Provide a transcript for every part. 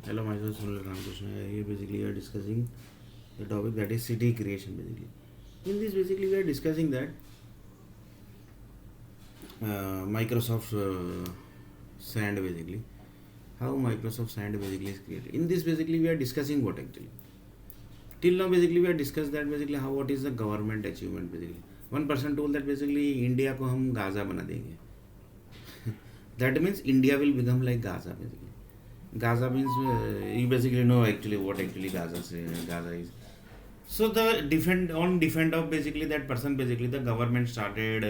Hello, myself Sunil Ramakrishna. Here basically we are discussing the topic that is city creation basically. In this basically we are discussing that Microsoft Sand basically. How Microsoft Sand basically is created. In this basically we are discussing what actually. Till now basically we are discussed that basically how what is the government achievement basically. One person told that basically India को हम Gaza बना देंगे. That means India will become like Gaza basically. Gaza means you basically know actually what actually Gaza is. So the defend of basically that person basically the government started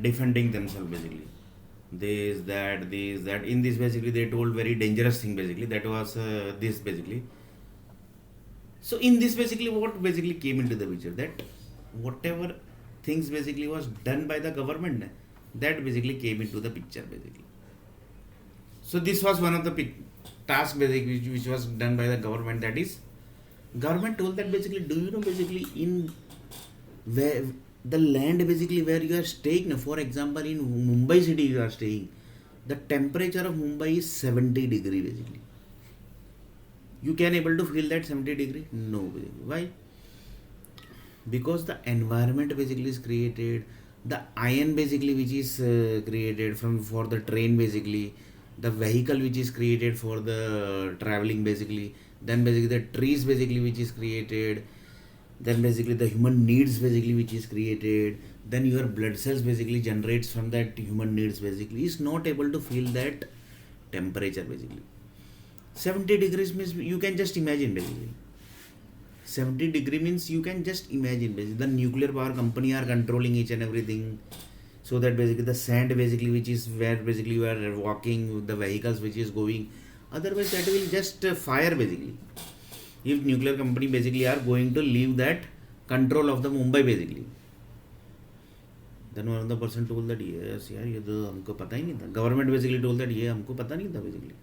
defending themselves basically. This that in this basically they told very dangerous thing basically that was this basically. So in this basically what basically came into the picture that whatever things basically was done by the government that basically came into the picture basically. So this was one of the tasks basically which was done by the government. That is, government told that basically, do you know basically in where the land basically where you are staying, for example in Mumbai city you are staying, the temperature of Mumbai is 70 degree basically. You can able to feel that 70 degree? No basically. Why? Because the environment basically is created, the iron basically which is created from for the train basically, the vehicle which is created for the traveling basically, then basically the trees basically which is created, then basically the human needs basically which is created, then your blood cells basically generates from that human needs basically is not able to feel that temperature basically. 70 degrees means you can just imagine basically. 70 degree means you can just imagine basically the nuclear power company are controlling each and everything, so that basically the sand basically which is where basically you are walking, the vehicles which is going, otherwise that will just fire basically. If nuclear company basically are going to leave that control of the Mumbai basically, then one of the person told that yes यार ये तो हमको पता ही नहीं था. Government basically told that ये हमको पता नहीं था basically.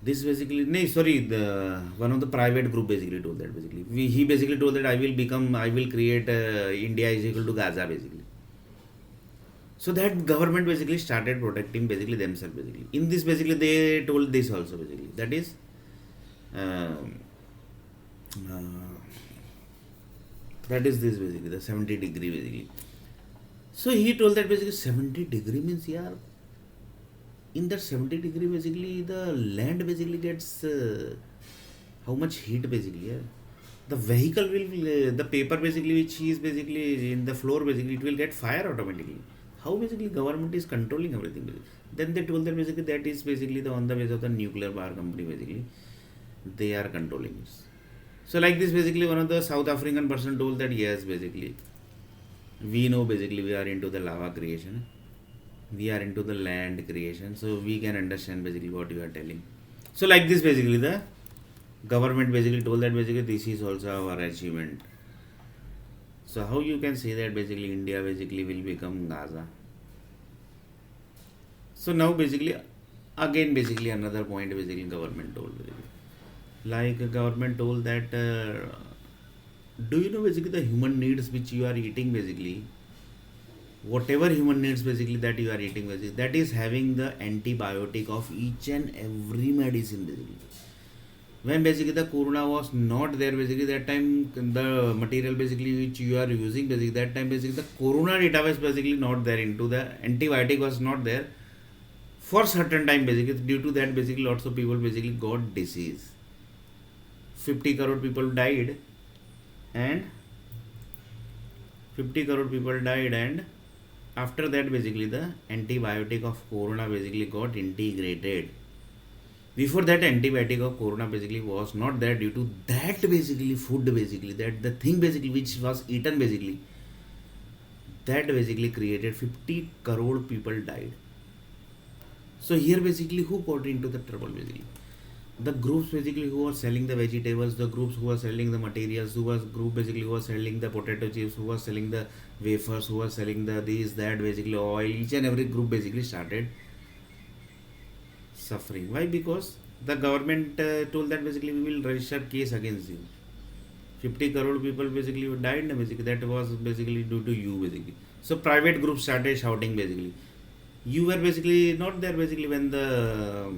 This basically no sorry the one of the private group basically told that basically he basically told that I will create India is equal to Gaza basically. So that government basically started protecting basically themselves basically. In this basically they told this also basically, that is this basically the 70 degree basically. So he told that basically 70 degree means yeah, in that 70 degree basically the land basically gets how much heat basically, yeah. The vehicle will the paper basically which is basically in the floor basically it will get fire automatically. How basically government is controlling everything basically. Then they told that basically that is basically the on the base of the nuclear power company basically they are controlling this. So like this basically one of the South African person told that yes basically we know basically we are into the lava creation, we are into the land creation, so we can understand basically what you are telling. So like this basically the government basically told that basically this is also our achievement. So how you can say that basically India basically will become Gaza? So now basically again basically another point basically government told basically. Like government told that do you know basically the human needs which you are eating basically, whatever human needs basically that you are eating basically, that is having the antibiotic of each and every medicine basically. When basically the corona was not there basically, that time the material basically which you are using basically, that time basically the corona data was basically not there, into the antibiotic was not there for certain time basically. Due to that basically lots of people basically got disease. 50 crore people died and after that basically the antibiotic of corona basically got integrated. Before that antibiotic of corona basically was not there, due to that basically food basically, that the thing basically which was eaten basically, that basically created 50 crore people died. So here basically who got into the trouble basically? The groups basically who were selling the vegetables, the groups who were selling the materials, group basically who was selling the potato chips, who was selling the wafers, who was selling the this, that basically oil, each and every group basically started suffering. Why? Because the government told that basically we will register case against you. 50 crore people basically died basically, that was basically due to you basically. So private groups started shouting basically. You were basically not there basically when the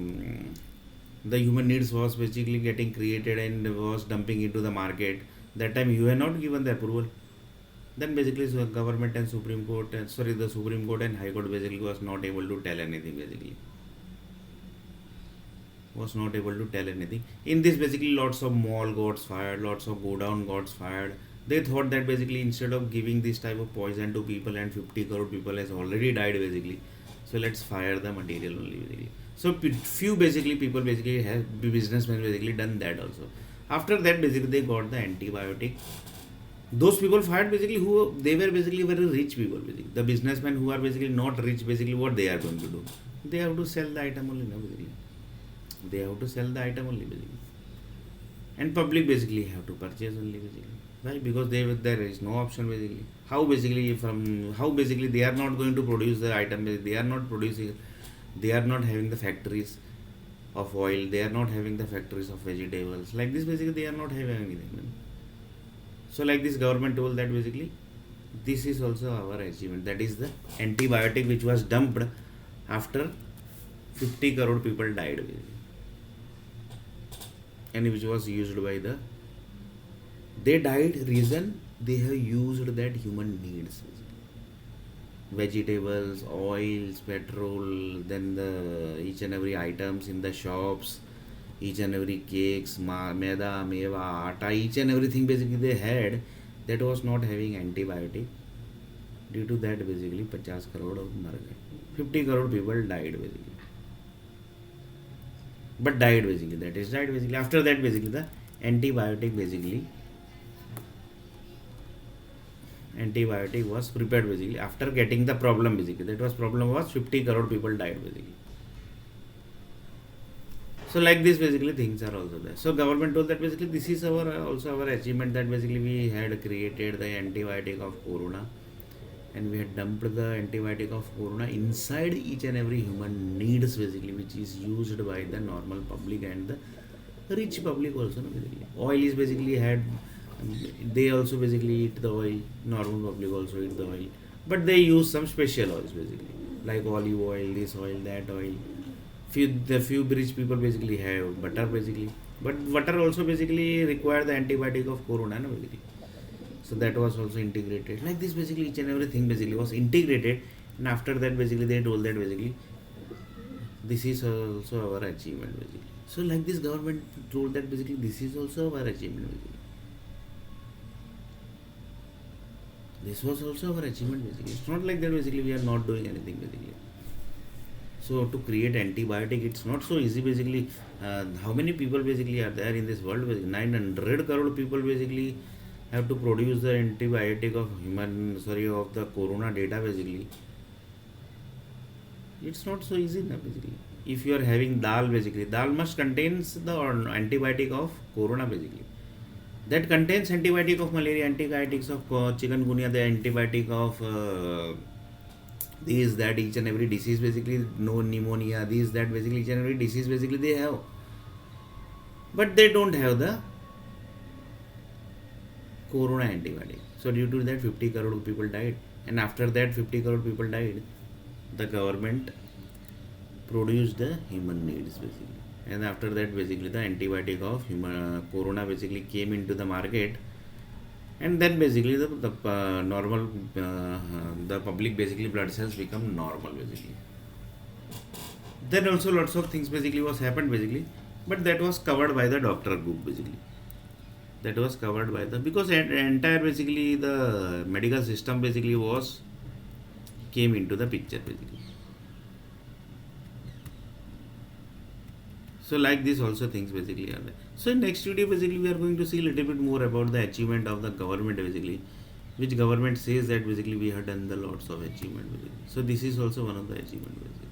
the human needs was basically getting created and was dumping into the market, that time you have not given the approval. Then basically government and Supreme Court, the Supreme Court and High Court basically was not able to tell anything basically. Was not able to tell anything. In this basically lots of mall got fired, lots of go down got fired. They thought that basically instead of giving this type of poison to people and 50 crore people has already died basically, so let's fire the material only basically. So few basically people basically have businessmen basically done that also. After that basically they got the antibiotic. Those people fired basically who they were basically very rich people basically. The businessmen who are basically not rich basically, what they are going to do? They have to sell the item only now basically. They have to sell the item only basically. And public basically have to purchase only basically. Right? Because there is no option basically. How basically they are not going to produce the item, they are not producing, they are not having the factories of oil, they are not having the factories of vegetables. Like this basically they are not having anything. So like this government told that basically this is also our achievement. That is the antibiotic which was dumped after 50 crore people died basically. And which was used by they died reason they have used that human needs. Vegetables, oils, petrol, then the each and every items in the shops, each and every cakes, maida, meva, atta, each and everything basically they had that was not having antibiotic. Due to that basically 50 crore mar gaye. 50 crore people died basically. But died basically, that is died basically. After that basically the antibiotic was prepared basically after getting the problem basically. That was problem was 50 crore people died basically. So like this basically things are also there. So government told that basically this is also our achievement, that basically we had created the antibiotic of corona and we had dumped the antibiotic of corona inside each and every human needs basically, which is used by the normal public and the rich public also basically. Oil is basically had, they also basically eat the oil, normal public also eat the oil, but they use some special oils basically, like olive oil, this oil, that oil. The few rich people basically have butter basically, but butter also basically require the antibiotic of corona basically. So that was also integrated. Like this basically each and everything basically was integrated, and after that basically they told that basically this is also our achievement basically. So like this government told that basically this is also our achievement basically. This was also our achievement basically. It's not like that basically we are not doing anything basically. So to create antibiotic, it's not so easy basically. How many people basically are there in this world? Basically 900 crore people basically have to produce the antibiotic of the corona data basically. It's not so easy now basically. If you are having dal basically, dal must contains the antibiotic of corona basically. That contains antibiotic of malaria, antibiotics of chikungunya, the antibiotic of these, that, each and every disease basically, no pneumonia, these, that, basically each and every disease basically they have. But they don't have the corona antibiotic. So due to that 50 crore people died, and after that 50 crore people died, the government produced the human needs basically. And after that basically the antibiotic of corona basically came into the market, and then basically the normal the public basically blood cells become normal basically. Then also lots of things basically was happened basically, but that was covered by the doctor group basically. That was covered by because entire basically the medical system basically came into the picture basically. So like this also things basically are there. So in next video basically we are going to see a little bit more about the achievement of the government basically, which government says that basically we have done the lots of achievement basically. So this is also one of the achievement basically.